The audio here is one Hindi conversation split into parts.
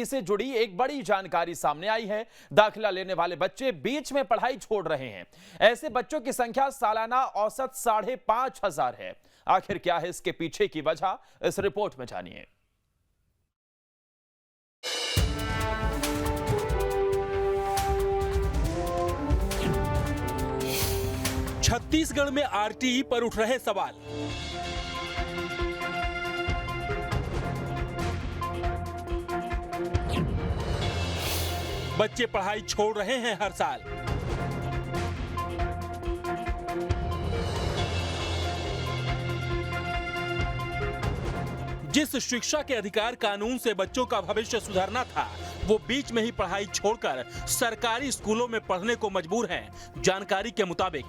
आरटीई से जुड़ी एक बड़ी जानकारी सामने आई है। दाखिला लेने वाले बच्चे बीच में पढ़ाई छोड़ रहे हैं। ऐसे बच्चों की संख्या सालाना औसत 5,500 है। आखिर क्या है इसके पीछे की वजह, इस रिपोर्ट में जानिए। छत्तीसगढ़ में आरटीई पर उठ रहे सवाल। बच्चे पढ़ाई छोड़ रहे हैं हर साल। जिस शिक्षा के अधिकार कानून से बच्चों का भविष्य सुधारना था, वो बीच में ही पढ़ाई छोड़कर सरकारी स्कूलों में पढ़ने को मजबूर हैं। जानकारी के मुताबिक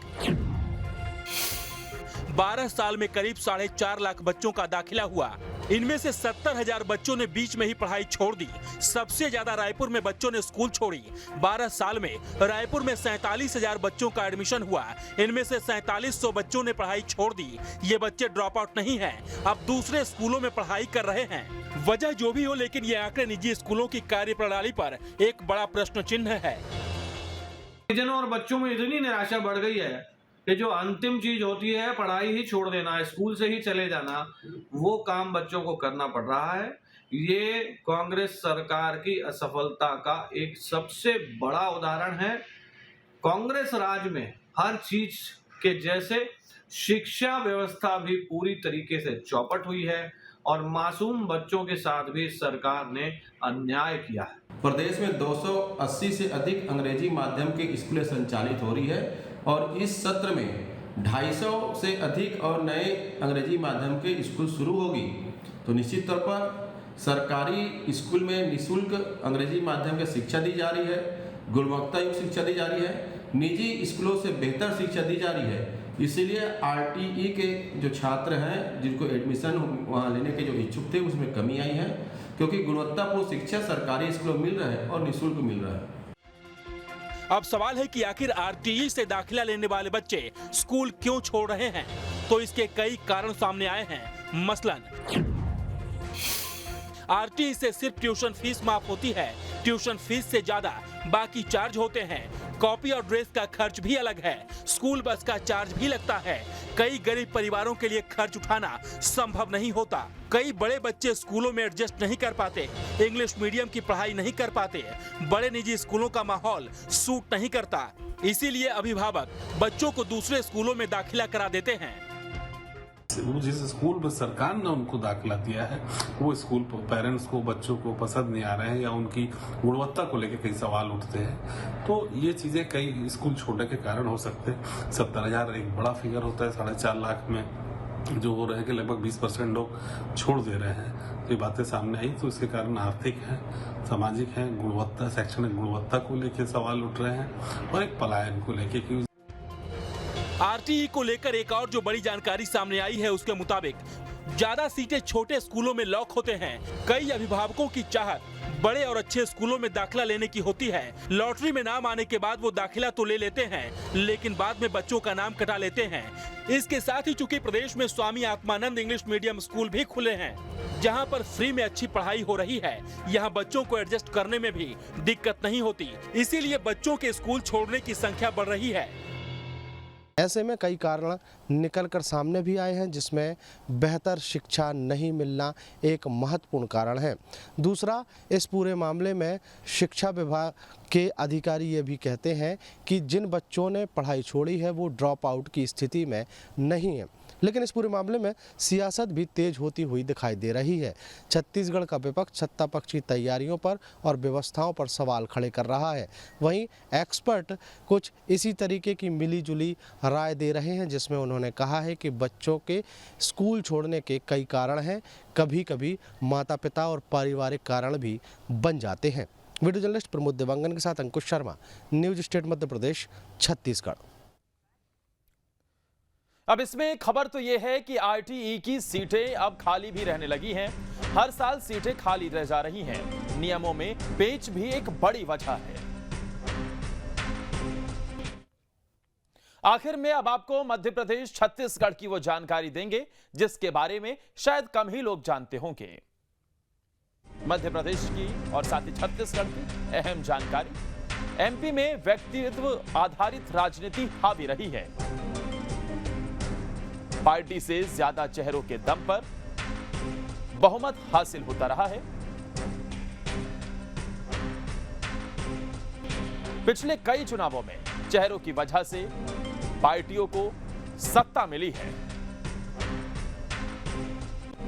12 साल में करीब 4.5 लाख बच्चों का दाखिला हुआ। इनमें से 70,000 बच्चों ने बीच में ही पढ़ाई छोड़ दी। सबसे ज्यादा रायपुर में बच्चों ने स्कूल छोड़ी। 12 साल में रायपुर में 47,000 बच्चों का एडमिशन हुआ। इनमें से 4700 बच्चों ने पढ़ाई छोड़ दी। ये बच्चे ड्रॉप आउट नहीं हैं, अब दूसरे स्कूलों में पढ़ाई कर रहे हैं। वजह जो भी हो, लेकिन ये आंकड़े निजी स्कूलों की कार्यप्रणाली पर एक बड़ा प्रश्न चिन्ह है। और बच्चों में इतनी निराशा बढ़ गई है कि जो अंतिम चीज होती है पढ़ाई ही छोड़ देना, स्कूल से ही चले जाना, वो काम बच्चों को करना पड़ रहा है। ये कांग्रेस सरकार की असफलता का एक सबसे बड़ा उदाहरण है। कांग्रेस राज में हर चीज के जैसे शिक्षा व्यवस्था भी पूरी तरीके से चौपट हुई है और मासूम बच्चों के साथ भी सरकार ने अन्याय किया है। प्रदेश में 280 से अधिक अंग्रेजी माध्यम की स्कूलें संचालित हो रही है और इस सत्र में 250 से अधिक और नए अंग्रेजी माध्यम के स्कूल शुरू होगी। तो निश्चित तौर पर सरकारी स्कूल में निःशुल्क अंग्रेजी माध्यम की शिक्षा दी जा रही है, गुणवत्ता युक्त शिक्षा दी जा रही है, निजी स्कूलों से बेहतर शिक्षा दी जा रही है। इसीलिए आरटीई के जो छात्र हैं, जिनको एडमिशन वहाँ लेने के जो इच्छुक थे, उसमें कमी आई है, क्योंकि गुणवत्तापूर्ण शिक्षा सरकारी स्कूलों में मिल रहा है और निःशुल्क मिल रहा है। अब सवाल है कि आखिर आरटीई से दाखिला लेने वाले बच्चे स्कूल क्यों छोड़ रहे हैं? तो इसके कई कारण सामने आए हैं। मसलन आरटीई से सिर्फ ट्यूशन फीस माफ होती है। ट्यूशन फीस से ज्यादा बाकी चार्ज होते हैं। कॉपी और ड्रेस का खर्च भी अलग है। स्कूल बस का चार्ज भी लगता है। कई गरीब परिवारों के लिए खर्च उठाना संभव नहीं होता। कई बड़े बच्चे स्कूलों में एडजस्ट नहीं कर पाते, इंग्लिश मीडियम की पढ़ाई नहीं कर पाते, बड़े निजी स्कूलों का माहौल सूट नहीं करता। इसीलिए अभिभावक बच्चों को दूसरे स्कूलों में दाखिला करा देते हैं। जिस स्कूल में सरकार ने उनको दाखिला दिया है, वो स्कूल पेरेंट्स को, बच्चों को पसंद नहीं आ रहे हैं या उनकी गुणवत्ता को लेकर कई सवाल उठते हैं। तो ये चीजें कई स्कूल छोड़ने के कारण हो सकते हैं। 70,000 एक बड़ा फिगर होता है। 4.5 लाख में जो हो रहे हैं कि लगभग 20% लोग छोड़ दे रहे हैं। ये बातें सामने आई तो इसके कारण आर्थिक है, सामाजिक है, गुणवत्ता, शैक्षणिक गुणवत्ता को लेकर सवाल उठ रहे हैं और एक पलायन को लेकर। आरटीई को लेकर एक और जो बड़ी जानकारी सामने आई है, उसके मुताबिक ज्यादा सीटें छोटे स्कूलों में लॉक होते हैं। कई अभिभावकों की चाहत बड़े और अच्छे स्कूलों में दाखिला लेने की होती है। लॉटरी में नाम आने के बाद वो दाखिला तो ले लेते हैं, लेकिन बाद में बच्चों का नाम कटा लेते हैं। इसके साथ ही चूंकि प्रदेश में Swami Atmanand English medium school भी खुले हैं, जहां पर फ्री में अच्छी पढ़ाई हो रही है, यहां बच्चों को एडजस्ट करने में भी दिक्कत नहीं होती। इसीलिए बच्चों के स्कूल छोड़ने की संख्या बढ़ रही है। ऐसे में कई कारण निकल कर सामने भी आए हैं, जिसमें बेहतर शिक्षा नहीं मिलना एक महत्वपूर्ण कारण है। दूसरा, इस पूरे मामले में शिक्षा विभाग के अधिकारी ये भी कहते हैं कि जिन बच्चों ने पढ़ाई छोड़ी है वो ड्रॉप आउट की स्थिति में नहीं है। लेकिन इस पूरे मामले में सियासत भी तेज होती हुई दिखाई दे रही है। छत्तीसगढ़ का विपक्ष सत्ता पक्ष की तैयारियों पर और व्यवस्थाओं पर सवाल खड़े कर रहा है। वहीं एक्सपर्ट कुछ इसी तरीके की मिलीजुली राय दे रहे हैं, जिसमें उन्होंने कहा है कि बच्चों के स्कूल छोड़ने के कई कारण हैं, कभी कभी माता पिता और पारिवारिक कारण भी बन जाते हैं। वीडियो जर्नलिस्ट प्रमोद देवांगन के साथ अंकुश शर्मा, न्यूज स्टेट मध्य प्रदेश, छत्तीसगढ़। अब इसमें खबर तो यह है कि आरटीई की सीटें अब खाली भी रहने लगी हैं। हर साल सीटें खाली रह जा रही हैं। नियमों में पेच भी एक बड़ी वजह है। आखिर में अब आपको मध्य प्रदेश छत्तीसगढ़ की वो जानकारी देंगे जिसके बारे में शायद कम ही लोग जानते होंगे। मध्य प्रदेश की और साथ ही छत्तीसगढ़ की अहम जानकारी। एमपी में व्यक्तित्व आधारित राजनीति हावी रही है। पार्टी से ज्यादा चेहरों के दम पर बहुमत हासिल होता रहा है। पिछले कई चुनावों में चेहरों की वजह से पार्टियों को सत्ता मिली है।